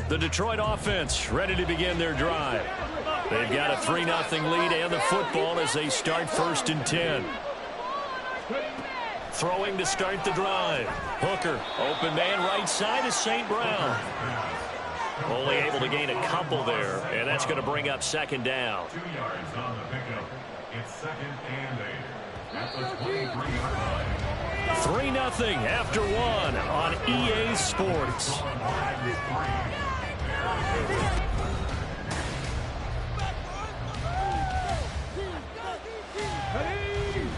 The Detroit offense ready to begin their drive. They've got a 3-0 lead and the football as they start 1st and 10. Throwing to start the drive. Hooker, open man right side is St. Brown. Only able to gain a couple there, and that's going to bring up 2nd down. 2 yards on the pickup. It's 2nd and 8 at the 23-yard line. 3-0 after 1 on EA Sports.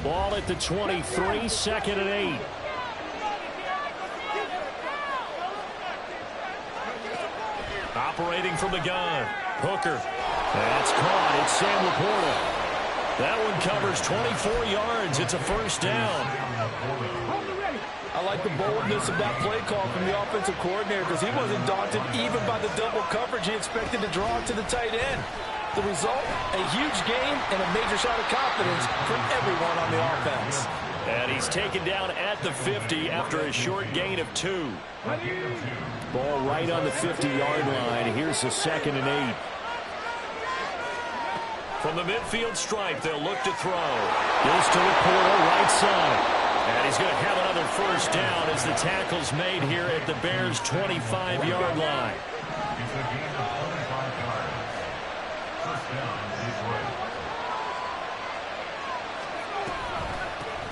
Ball at the 23, 2nd and 8. Operating from the gun. Hooker. That's caught. It's Sam Laporta. That one covers 24 yards. It's a 1st down. I like the boldness of that play call from the offensive coordinator because he wasn't daunted even by the double coverage he expected to draw to the tight end. The result, a huge gain and a major shot of confidence from everyone on the offense. And he's taken down at the 50 after a short gain of 2. Ball right on the 50-yard line. Here's the 2nd and 8. From the midfield stripe, they'll look to throw. Goes to Laporta, right side. And he's going to have another 1st down as the tackle's made here at the Bears' 25-yard line.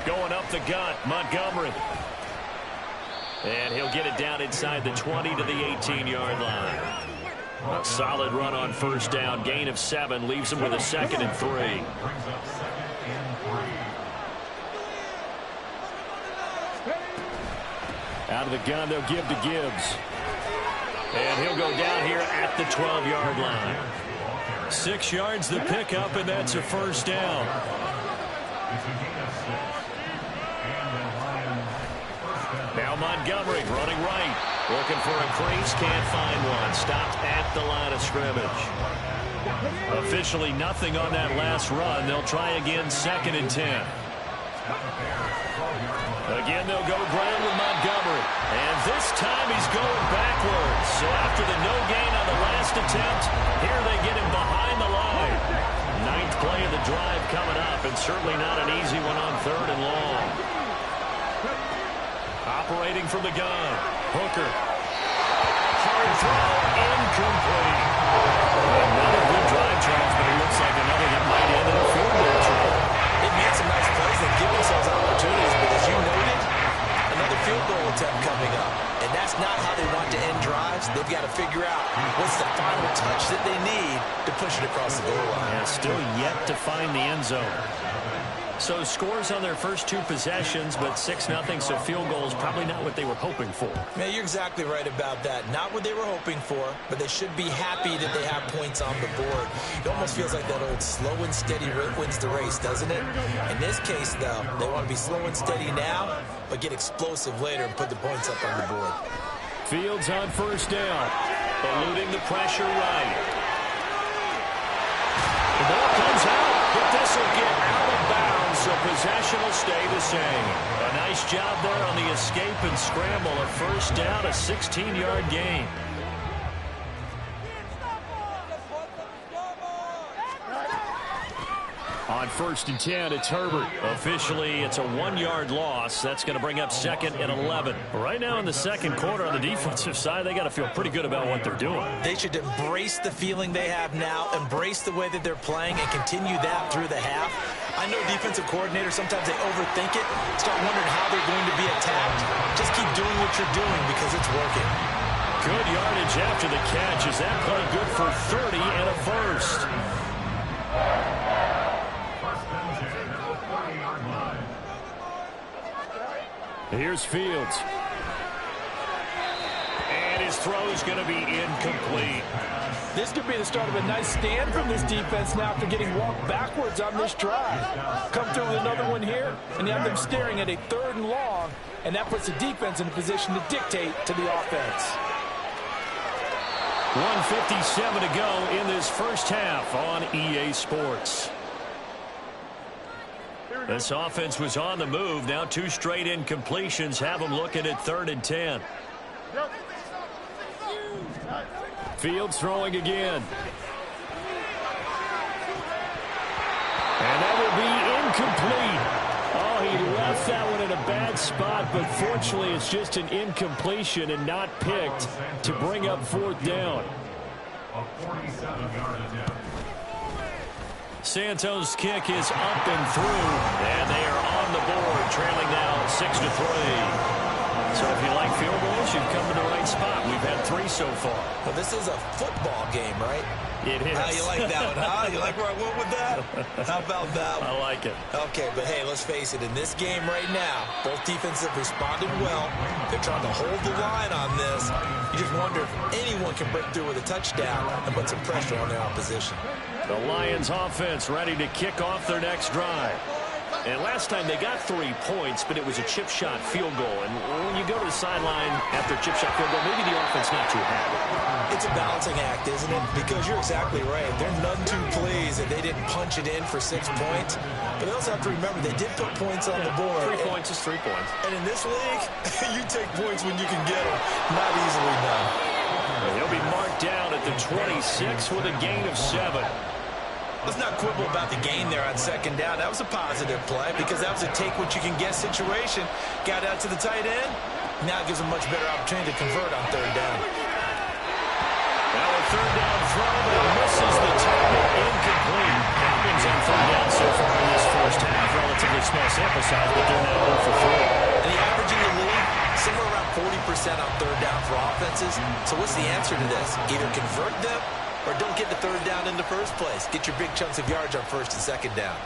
Going up the gut, Montgomery. And he'll get it down inside the 20 to the 18-yard line. A solid run on 1st down. Gain of 7 leaves him with a 2nd and 3. Out of the gun, they'll give to Gibbs. And he'll go down here at the 12-yard line. 6 yards the pickup, and that's a 1st down. Now Montgomery running right. Looking for a crease, can't find one. Stopped at the line of scrimmage. Officially nothing on that last run. They'll try again 2nd and 10. Again, they'll go ground with Montgomery. And this time he's going backwards. So after the no gain on the last attempt, here they get him behind the line. 9th play of the drive coming up, and certainly not an easy one on 3rd and long. Operating from the gun. Hooker. Hard throw. Incomplete. Another good drive, Charles, but it looks like another that might end in a field goal try. They've made some nice plays that give themselves opportunities, but as you noted, another field goal attempt coming up. And that's not how they want to end drives. They've got to figure out what's the final touch that they need to push it across the goal line. And still yet to find the end zone. So scores on their first 2 possessions, but 6-0, so field goal is probably not what they were hoping for. Man, you're exactly right about that. Not what they were hoping for, but they should be happy that they have points on the board. It almost feels like that old slow and steady wins the race, doesn't it? In this case, though, they want to be slow and steady now, but get explosive later and put the points up on the board. Fields on 1st down, eluding the pressure right. The ball comes out, but this will get out of bounds, so possession will stay the same. A nice job there on the escape and scramble. A 1st down, a 16-yard gain. On 1st and 10, it's Herbert. Officially, it's a 1-yard loss. That's going to bring up 2nd and 11. Right now in the 2nd quarter on the defensive side, they got to feel pretty good about what they're doing. They should embrace the feeling they have now, embrace the way that they're playing, and continue that through the half. I know defensive coordinators, sometimes they overthink it, start wondering how they're going to be attacked. Just keep doing what you're doing because it's working. Good yardage after the catch. Is that play good for 30 and a 1st? Here's Fields. And his throw is going to be incomplete. This could be the start of a nice stand from this defense now after getting walked backwards on this drive. Come through with another one here, and you have them staring at a 3rd and long, and that puts the defense in a position to dictate to the offense. 1:57 to go in this first half on EA Sports. This offense was on the move. Now 2 straight incompletions have them looking at 3rd and 10. Fields throwing again. And that will be incomplete. Oh, he left that one in a bad spot, but fortunately it's just an incompletion and not picked to bring up 4th down. A 47-yard attempt. Santos' kick is up and through, and they are on the board, trailing now 6-3. So if you like field goals, you've come to the right spot. We've had 3 so far. Well, this is a football game, right? It is. You like that one, huh? You like where I went with that? How about that one? I like it. Okay, but hey, let's face it. In this game right now, both defenses have responded well. They're trying to hold the line on this. You just wonder if anyone can break through with a touchdown and put some pressure on their opposition. The Lions offense ready to kick off their next drive. And last time they got 3 points, but it was a chip shot field goal. And when you go to the sideline after a chip shot field goal, maybe the offense not too happy. It's a balancing act, isn't it? Because you're exactly right. They're none too pleased that they didn't punch it in for 6 points. But they also have to remember they did put points on the board. 3 points is 3 points. And in this league, you take points when you can get them. Not easily done. He'll be marked down at the 26 with a gain of 7. Let's not quibble about the gain there on 2nd down. That was a positive play because that was a take-what-you-can-get situation. Got out to the tight end. Now it gives them much better opportunity to convert on 3rd down. Now a 3rd down throw, but it misses the target. Incomplete. Falcons on 3rd down so far in this first half. Relatively small sample size, but they're now 0 for 3. And the average in the league, somewhere around 40% on 3rd down for offenses. So what's the answer to this? Either convert them or don't get the 3rd down in the first place. Get your big chunks of yards on 1st and 2nd down.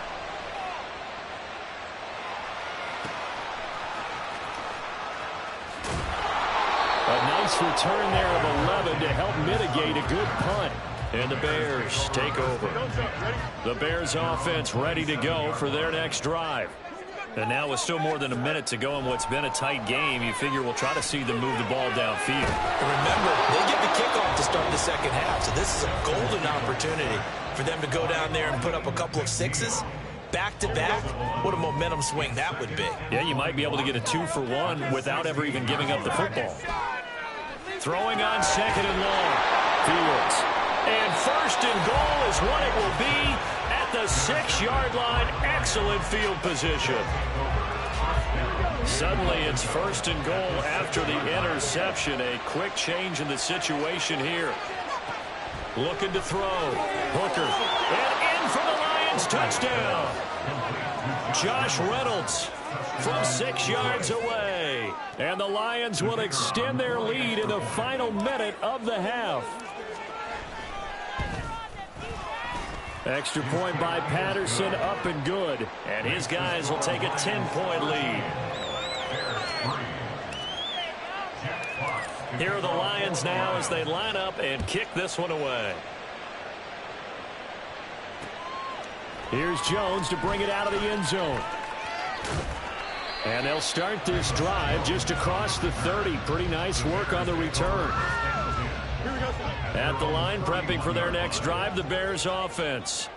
A nice return there of 11 to help mitigate a good punt. And the Bears take over. The Bears offense ready to go for their next drive. And now with still more than a minute to go in what's been a tight game, you figure we'll try to see them move the ball downfield. And remember, they get the kickoff to start the 2nd half, so this is a golden opportunity for them to go down there and put up a couple of 6s. Back-to-back, what a momentum swing that would be. Yeah, you might be able to get a 2-for-1 without ever even giving up the football. Throwing on 2nd and long. Fields. And 1st and goal is what it will be at the 6-yard line. Excellent field position. Suddenly it's 1st and goal after the interception. A quick change in the situation here. Looking to throw. Hooker. And in for the Lions touchdown. Josh Reynolds from 6 yards away. And the Lions will extend their lead in the final minute of the half. Extra point by Patterson, up and good. And his guys will take a 10-point lead. Here are the Lions now as they line up and kick this one away. Here's Jones to bring it out of the end zone. And they'll start this drive just across the 30. Pretty nice work on the return. At the line, prepping for their next drive, the Bears offense.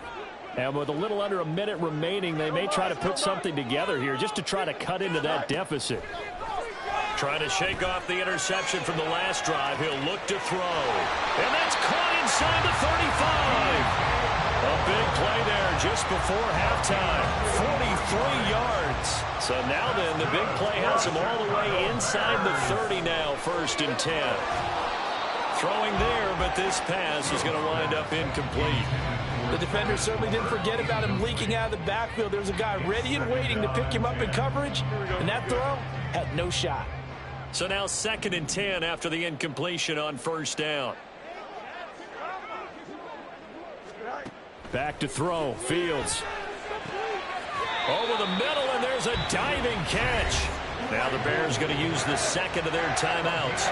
And with a little under a minute remaining, they may try to put something together here just to try to cut into that deficit. Trying to shake off the interception from the last drive. He'll look to throw. And that's caught inside the 35. A big play there just before halftime. 43 yards. So now then, the big play has him all the way inside the 30 now, 1st and 10. Throwing there, but this pass is going to wind up incomplete. The defender certainly didn't forget about him leaking out of the backfield. There's a guy ready and waiting to pick him up in coverage, and that throw had no shot. So now 2nd and 10 after the incompletion on 1st down. Back to throw. Fields. Over the middle, and there's a diving catch. Now the Bears going to use the 2nd of their timeouts.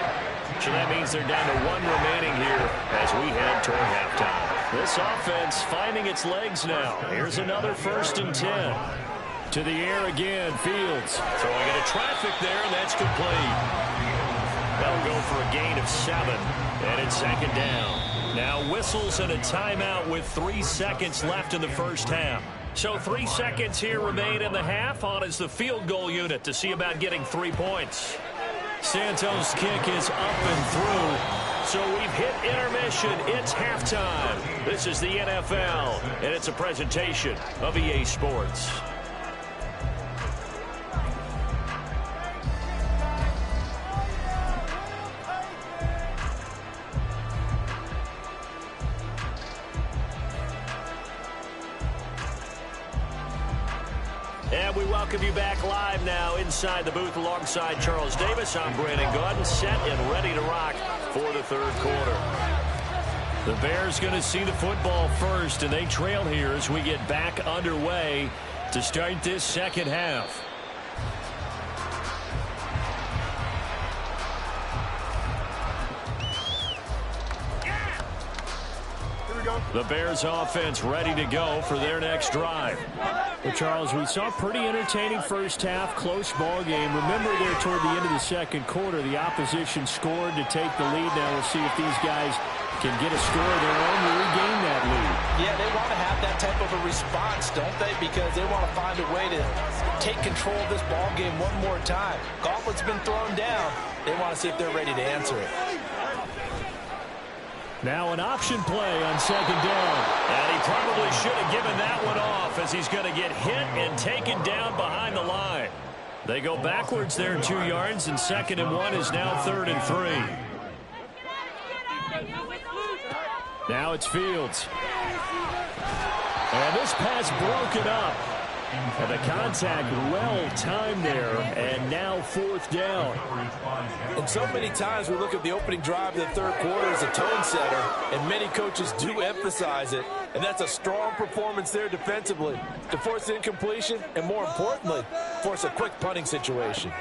So that means they're down to 1 remaining here as we head toward halftime. This offense finding its legs now. Here's another 1st and 10. To the air again, Fields. Throwing into traffic there, and that's complete. That'll go for a gain of 7, and it's 2nd down. Now whistles and a timeout with 3 seconds left in the first half. So 3 seconds here remain in the half. On is the field goal unit to see about getting 3 points. Santos' kick is up and through. So we've hit intermission. It's halftime. This is the NFL, and it's a presentation of EA Sports. And we welcome you back live now inside the booth alongside Charles Davis. I'm Brandon Gaudin, set and ready to rock for the third quarter. The Bears going to see the football first, and they trail here as we get back underway to start this second half. The Bears offense ready to go for their next drive. Well, Charles, we saw a pretty entertaining first half, close ball game. Remember there toward the end of the second quarter, the opposition scored to take the lead. Now we'll see if these guys can get a score of their own to regain that lead. Yeah, they want to have that type of a response, don't they? Because they want to find a way to take control of this ball game one more time. Gauntlet's been thrown down. They want to see if they're ready to answer it. Now an option play on second down. And he probably should have given that one off as he's going to get hit and taken down behind the line. They go backwards there 2 yards, and 2nd and 1 is now 3rd and 3. Now it's Fields. And this pass broken up. And the contact well-timed there, and now 4th down. And so many times we look at the opening drive of the third quarter as a tone setter, and many coaches do emphasize it, and that's a strong performance there defensively to force incompletion and, more importantly, force a quick punting situation.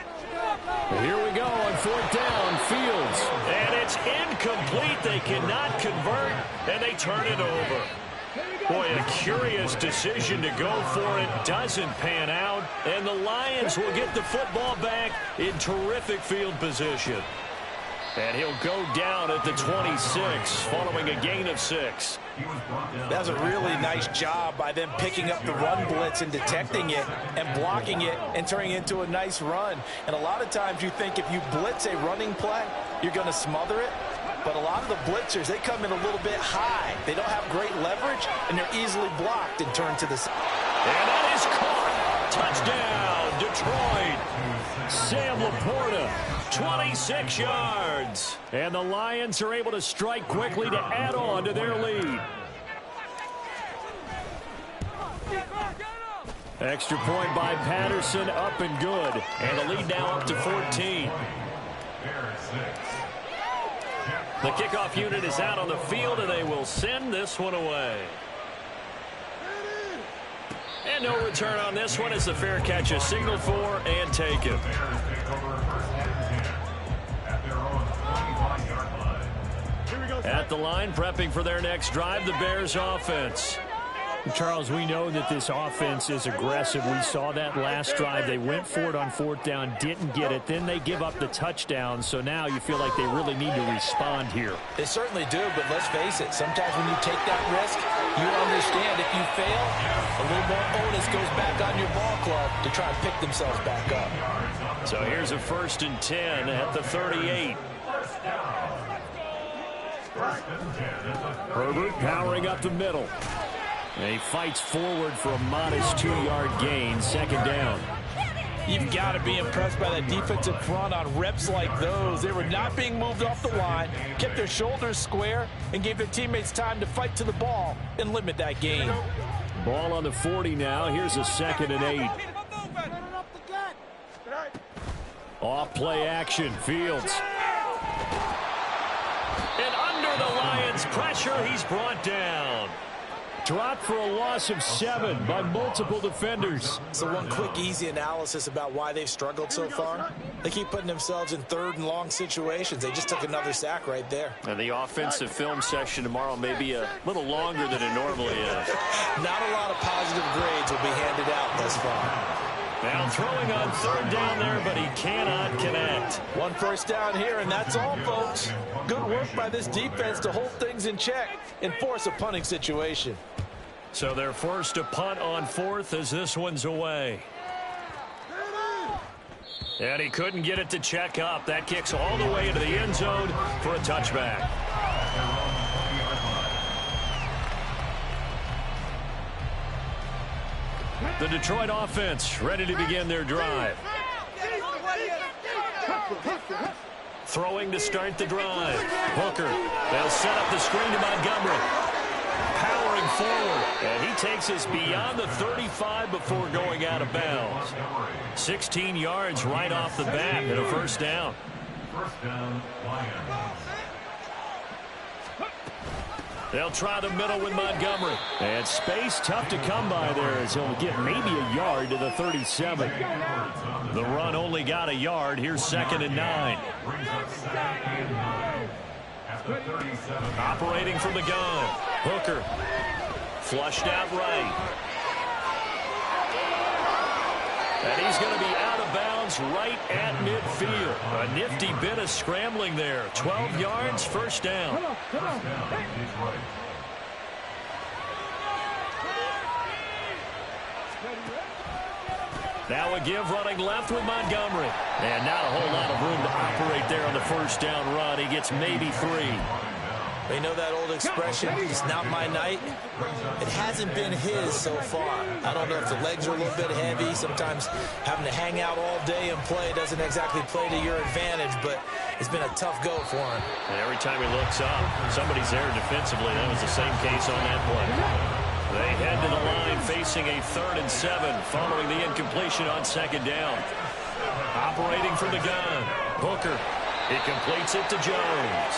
Well, here we go on 4th down, Fields. And it's incomplete. They cannot convert, and they turn it over. Boy, a curious decision to go for it. Doesn't pan out. And the Lions will get the football back in terrific field position. And he'll go down at the 26 following a gain of 6. That was a really nice job by them picking up the run blitz and detecting it and blocking it and turning it into a nice run. And a lot of times you think if you blitz a running play, you're going to smother it. But a lot of the blitzers, they come in a little bit high. They don't have great leverage, and they're easily blocked and turned to the side. And that is caught. Touchdown, Detroit. Sam Laporta, 26 yards. And the Lions are able to strike quickly to add on to their lead. Extra point by Patterson, up and good. And the lead now up to 14. The kickoff unit is out on the field, and they will send this one away. And no return on this one as the fair catch is signaled for and taken. At the line, prepping for their next drive, the Bears offense. Charles, we know that this offense is aggressive. We saw that last drive. They went for it on 4th down, didn't get it. Then they give up the touchdown. So now you feel like they really need to respond here. They certainly do, but let's face it. Sometimes when you take that risk, you understand if you fail, a little more onus goes back on your ball club to try and pick themselves back up. So here's a 1st and 10 at the 38. Herbert powering up the middle. And he fights forward for a modest 2-yard gain, 2nd down. You've got to be impressed by that defensive front on reps like those. They were not being moved off the line, kept their shoulders square, and gave their teammates time to fight to the ball and limit that gain. Ball on the 40 now. Here's a 2nd and 8. Off play action, Fields. And under the Lions' pressure, he's brought down. Dropped for a loss of 7 by multiple defenders. So one quick, easy analysis about why they've struggled so far. They keep putting themselves in 3rd and long situations. They just took another sack right there. And the offensive film session tomorrow may be a little longer than it normally is. Not a lot of positive grades will be handed out thus far. Now throwing on 3rd down there, but he cannot connect. 1 first down here, and that's all, folks. Good work by this defense to hold things in check and force a punting situation. So they're forced to punt on 4th as this one's away. And he couldn't get it to check up. That kicks all the way into the end zone for a touchback. The Detroit offense ready to begin their drive. Throwing to start the drive. Hooker. They'll set up the screen to Montgomery. Powering forward. And he takes us beyond the 35 before going out of bounds. 16 yards right off the bat and a first down. First down, Lions. They'll try the middle with Montgomery. And space tough to come by there as he'll get maybe a yard to the 37. The run only got a yard. Here's 2nd and 9. Operating from the gun. Hooker. Flushed out right. And he's going to be out of bounds right at midfield. A nifty bit of scrambling there. 12 yards, first down. Now a give running left with Montgomery. And not a whole lot of room to operate there on the first down run. He gets maybe 3. They know that old expression, it's not my night. It hasn't been his so far. I don't know if the legs are a little bit heavy. Sometimes having to hang out all day and play doesn't exactly play to your advantage, but it's been a tough go for him. And every time he looks up, somebody's there defensively. That was the same case on that play. They head to the line facing a 3rd and 7 following the incompletion on 2nd down. Operating from the gun. Hooker. He completes it to Jones.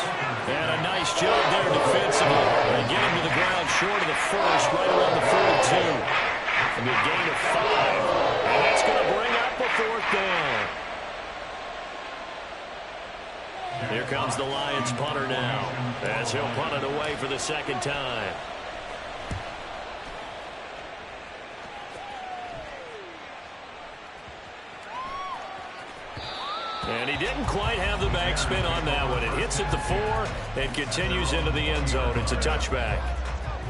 And a nice job there defensively. They get him to the ground short of the first, right around the 42. And a gain of 5. And that's going to bring up a 4th down. Here comes the Lions punter now, as he'll punt it away for the 2nd time. And he didn't quite have the backspin on that one. It hits at the 4 and continues into the end zone. It's a touchback.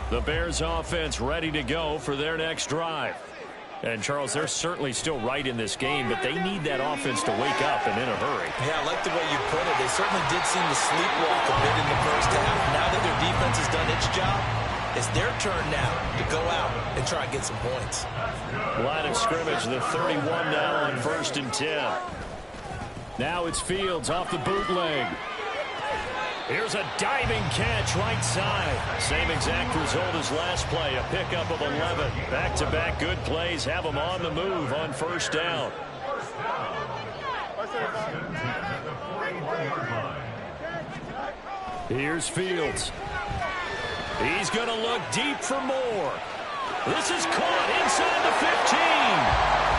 The Bears offense ready to go for their next drive. And, Charles, they're certainly still right in this game, but they need that offense to wake up and in a hurry. Yeah, I like the way you put it. They certainly did seem to sleepwalk a bit in the first half. Now that their defense has done its job, it's their turn now to go out and try and get some points. Line of scrimmage, the 31 now on 1st and 10. Now it's Fields off the bootleg. Here's a diving catch right side. Same exact result as last play, a pickup of 11. Back-to-back good plays have them on the move on 1st down. Here's Fields. He's going to look deep for more. This is caught inside the 15.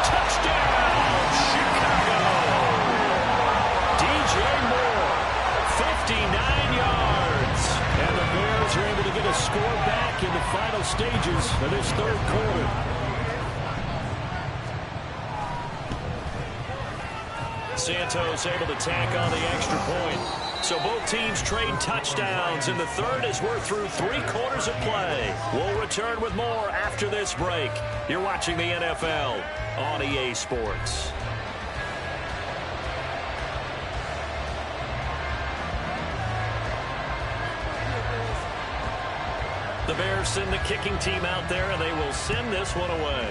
Touchdown, Chicago. DJ Moore, 59 yards. And the Bears are able to get a score back in the final stages of this 3rd quarter. Santos able to tack on the extra point. So both teams trade touchdowns in the 3rd as we're through 3 quarters of play. We'll return with more after this break. You're watching the NFL on EA Sports. The Bears send the kicking team out there, and they will send this one away.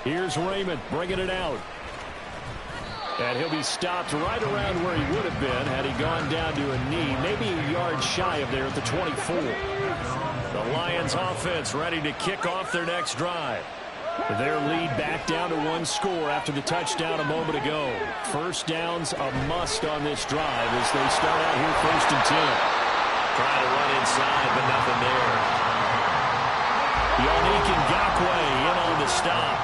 Here's Raymond bringing it out. And he'll be stopped right around where he would have been had he gone down to a knee, maybe a yard shy of there at the 24. The Lions offense ready to kick off their next drive. Their lead back down to 1 score after the touchdown a moment ago. First down's a must on this drive as they start out here 1st and 10. Trying to run inside, but nothing there. Yannick Ngakoue in on the stop.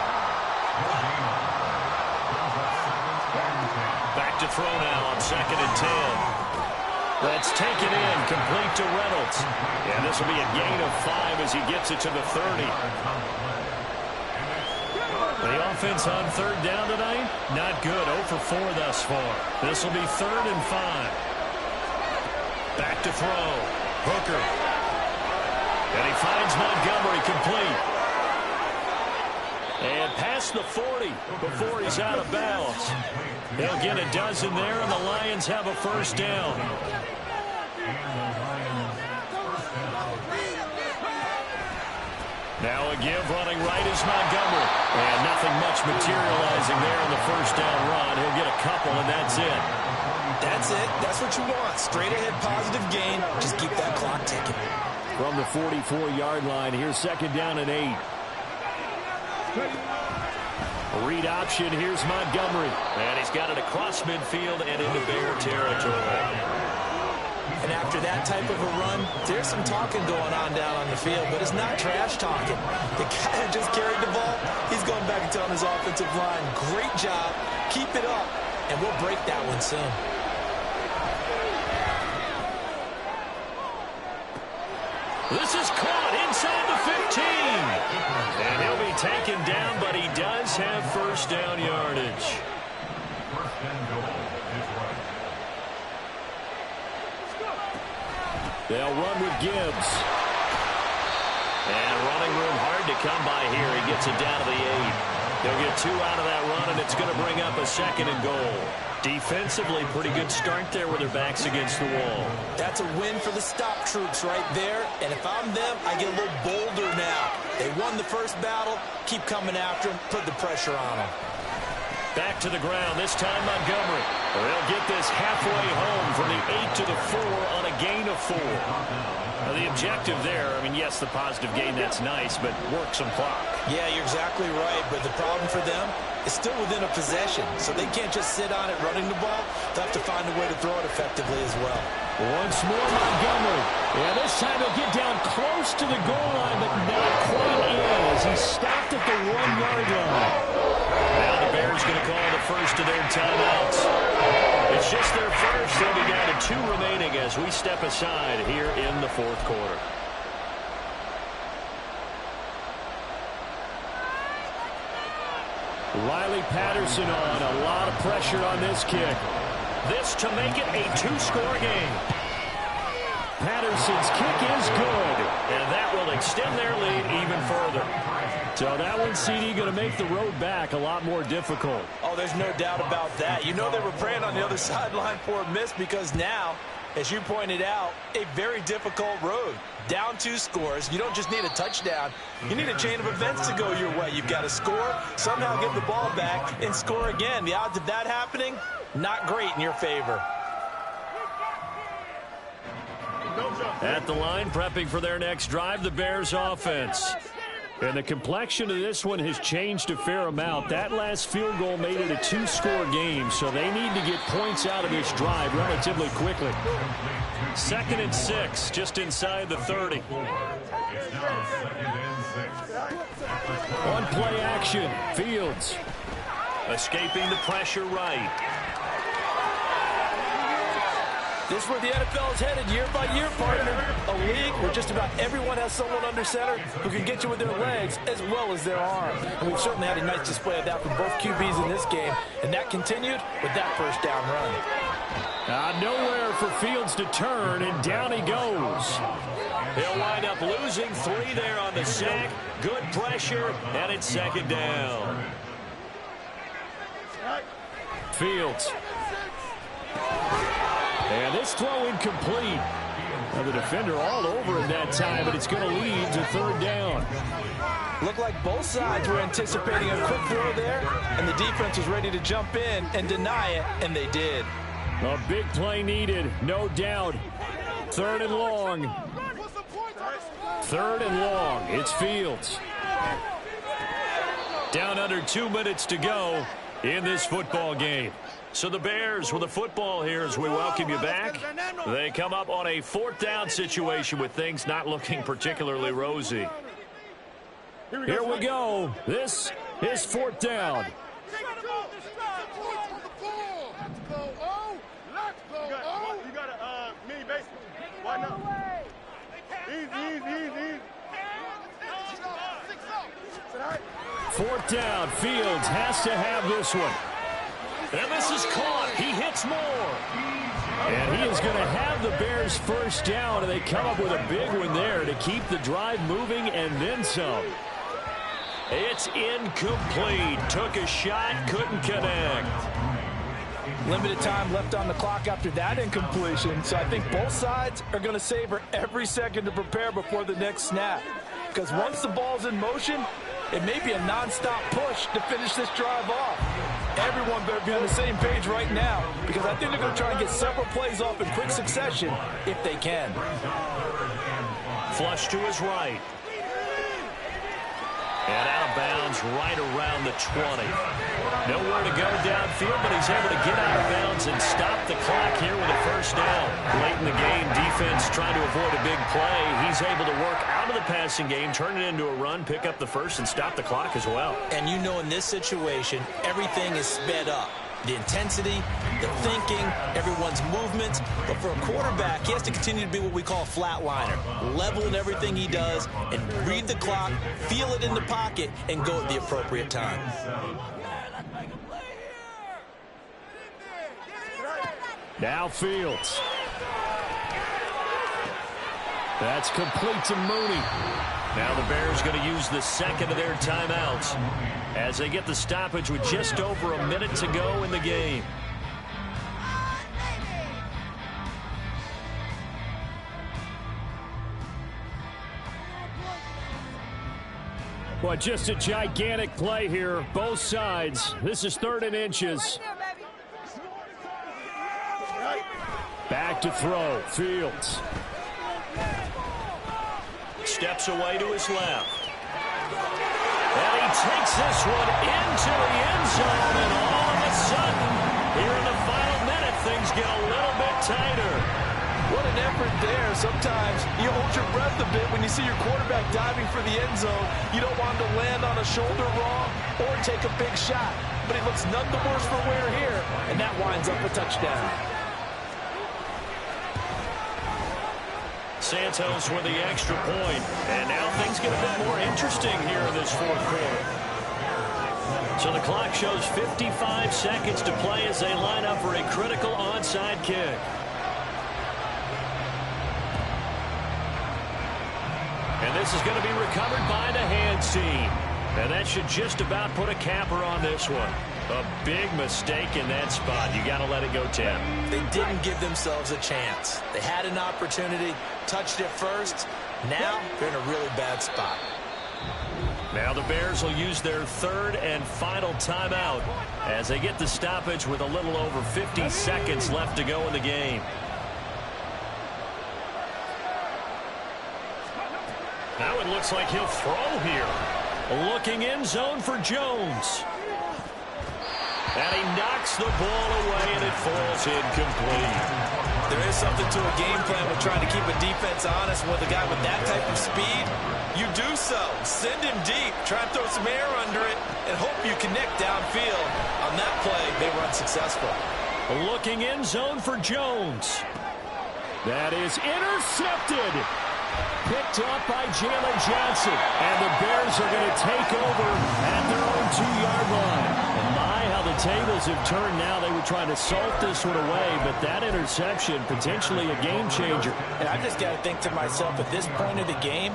Back to throw now on 2nd and 10. That's taken in, complete to Reynolds. And this will be a gain of 5 as he gets it to the 30. The offense on 3rd down tonight, not good. 0 for 4 thus far. This will be 3rd and 5. Back to throw. Hooker. And he finds Montgomery complete. And past the 40 before he's out of bounds. They'll get a dozen there, and the Lions have a first down. Now a give running right is Montgomery. And nothing much materializing there in the first down run. He'll get a couple, and that's it. That's it. That's what you want. Straight ahead positive gain. Just keep that clock ticking. From the 44-yard line, here's second down and 8. A read option, here's Montgomery. And he's got it across midfield and into Bear territory. And after that type of a run, there's some talking going on down on the field, but it's not trash talking. The guy who just carried the ball, he's going back and telling his offensive line, great job, keep it up, and we'll break that one soon. This is caught inside the 15. And he'll be taken down, but he does have first down yardage. First and goal is right. They'll run with Gibbs. And running room hard to come by here. He gets it down to the 8. They'll get 2 out of that run, and it's going to bring up a second and goal. Defensively, pretty good start there with their backs against the wall. That's a win for the stop troops right there. And if I'm them, I get a little bolder now. They won the first battle. Keep coming after them. Put the pressure on them. Back to the ground, this time Montgomery. They'll get this halfway home from the 8 to the 4 on a gain of 4. Now the objective there, I mean, yes, the positive gain, that's nice, but work some clock. Yeah, you're exactly right, but the problem for them is still within a possession, so they can't just sit on it running the ball. They'll have to find a way to throw it effectively as well. Once more Montgomery. Yeah, this time he'll get down close to the goal line, but not quite in as he stopped at the 1-yard line. Now the Bears going to call the first of their timeouts. It's just their first. They'll be down to 2 remaining as we step aside here in the fourth quarter. Riley Patterson on. A lot of pressure on this kick. This to make it a 2-score game. Patterson's kick is good. And that will extend their lead even further. So that one, CD, going to make the road back a lot more difficult. Oh, there's no doubt about that. You know they were praying on the other sideline for a miss because now, as you pointed out, a very difficult road. Down 2 scores. You don't just need a touchdown. You need a chain of events to go your way. You've got to score, somehow get the ball back, and score again. The odds of that happening, not great in your favor. At the line, prepping for their next drive, the Bears offense. And the complexion of this one has changed a fair amount. That last field goal made it a 2-score game, so they need to get points out of this drive relatively quickly. 2nd and 6, just inside the 30. It's now 2nd and 6. On play action, Fields. Escaping the pressure right. This is where the NFL is headed year by year, partner. A league where just about everyone has someone under center who can get you with their legs as well as their arm. And we've certainly had a nice display of that from both QBs in this game. And that continued with that first down run. Nowhere for Fields to turn, and down he goes. They'll wind up losing 3 there on the sack. Good pressure, and it's 2nd down. Fields. And this throw incomplete. Now the defender all over it that time, but it's going to lead to 3rd down. Looked like both sides were anticipating a quick throw there, and the defense was ready to jump in and deny it, and they did. A big play needed, no doubt. 3rd and long. 3rd and long. It's Fields. Down under 2 minutes to go in this football game. So the Bears with the football here as we welcome you back. They come up on a 4th down situation with things not looking particularly rosy. Here we go. This is 4th down. You got a mini baseball. Why not? Easy. 4th down. Fields has to have this one. And this is caught. He hits more. And he is going to have the Bears first down, and they come up with a big one there to keep the drive moving and then some. It's incomplete. Took a shot, couldn't connect. Limited time left on the clock after that incompletion, so I think both sides are going to savor every second to prepare before the next snap. Because once the ball's in motion, it may be a nonstop push to finish this drive off. Everyone better be on the same page right now, because I think they're going to try and get several plays off in quick succession if they can. Flush to his right. And out of bounds right around the 20. Nowhere to go downfield, but he's able to get out of bounds and stop the clock here with a first down. Late in the game, defense trying to avoid a big play. He's able to work out of the passing game, turn it into a run, pick up the first, and stop the clock as well. And you know in this situation, everything is sped up. The intensity, the thinking, everyone's movements. But for a quarterback, he has to continue to be what we call a flatliner. Level in everything he does and read the clock, feel it in the pocket, and go at the appropriate time. Now Fields. That's complete to Mooney. Now the Bears going to use the second of their timeouts as they get the stoppage with just over a minute to go in the game. Well, just a gigantic play here, both sides. This is 3rd and inches. Back to throw, Fields. Steps away to his left. And he takes this one into the end zone, and all of a sudden, here in the final minute, things get a little bit tighter. What an effort there. Sometimes you hold your breath a bit when you see your quarterback diving for the end zone. You don't want him to land on a shoulder wrong or take a big shot. But he looks none the worse for wear here, and that winds up a touchdown. Santos with the extra point. And now things get a bit more interesting here in this 4th quarter. So the clock shows 55 seconds to play as they line up for a critical onside kick. And this is going to be recovered by the hands team. And that should just about put a capper on this one. A big mistake in that spot. You got to let it go, Tim. They didn't give themselves a chance. They had an opportunity, touched it first. Now they're in a really bad spot. Now the Bears will use their 3rd and final timeout as they get the stoppage with a little over 50 seconds left to go in the game. Now it looks like he'll throw here. Looking in zone for Jones. And he knocks the ball away, and it falls incomplete. There is something to a game plan with trying to keep a defense honest with a guy with that type of speed. You do so. Send him deep. Try and throw some air under it and hope you connect downfield. On that play, they were unsuccessful. Looking in zone for Jones. That is intercepted. Picked up by Jalen Johnson. And the Bears are going to take over at their own 2-yard line. And my, how the tables have turned now. They were trying to salt this one away, but that interception, potentially a game changer. And I just got to think to myself, at this point of the game,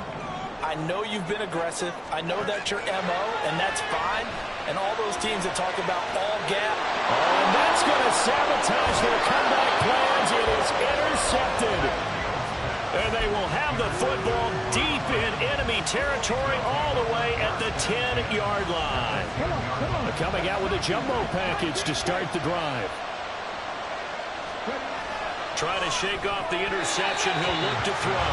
I know you've been aggressive. I know that's your MO, and that's fine. And all those teams that talk about all gap. Oh, and that's going to sabotage their comeback plans. It is intercepted. And they will have the football deep in enemy territory all the way at the 10-yard line. Coming out with a jumbo package to start the drive. Trying to shake off the interception. He'll look to throw.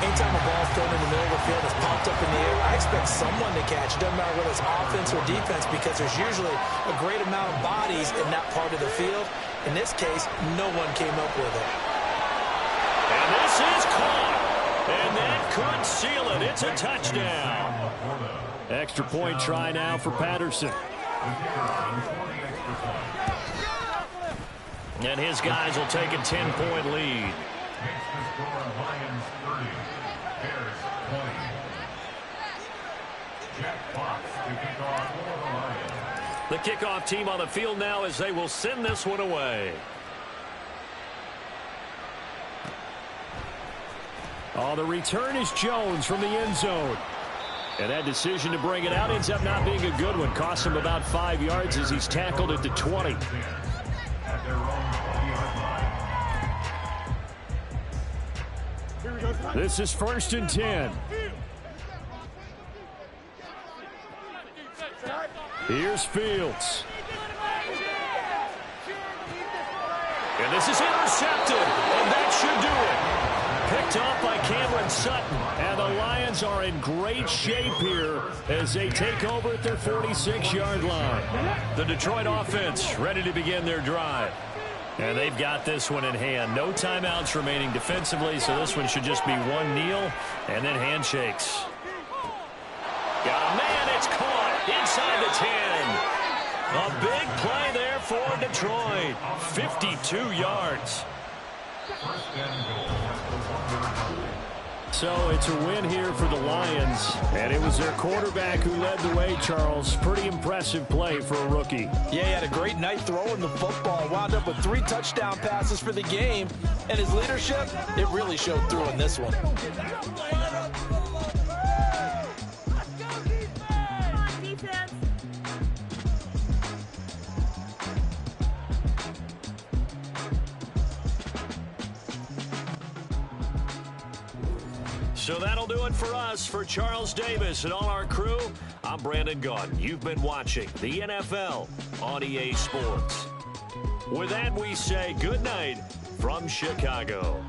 Anytime a ball's thrown in the middle of the field, it's popped up in the air, I expect someone to catch. It doesn't matter whether it's offense or defense, because there's usually a great amount of bodies in that part of the field. In this case, no one came up with it. And this is caught. And that could seal it. It's a touchdown. Extra point try now for Patterson. And his guys will take a 10-point lead. The kickoff team on the field now as they will send this one away. Oh, the return is Jones from the end zone. And that decision to bring it out ends up not being a good one. Costs him about 5 yards as he's tackled at the 20. At their own 20-yard line. This is 1st and 10. Here's Fields. And this is intercepted, and that should do it. Picked off by Cameron Sutton, and the Lions are in great shape here as they take over at their 46-yard line. The Detroit offense ready to begin their drive. And they've got this one in hand. No timeouts remaining defensively, so this one should just be one kneel and then handshakes. Got a man, it's caught inside the 10. A big play there for Detroit. 52 yards. So it's a win here for the Lions, and it was their quarterback who led the way, Charles. Pretty impressive play for a rookie. Yeah, he had a great night throwing the football. Wound up with 3 touchdown passes for the game, and his leadership, it really showed through in this one. So that'll do it for us. For Charles Davis and all our crew, I'm Brandon Gaudin. You've been watching the NFL on EA Sports. With that, we say good night from Chicago.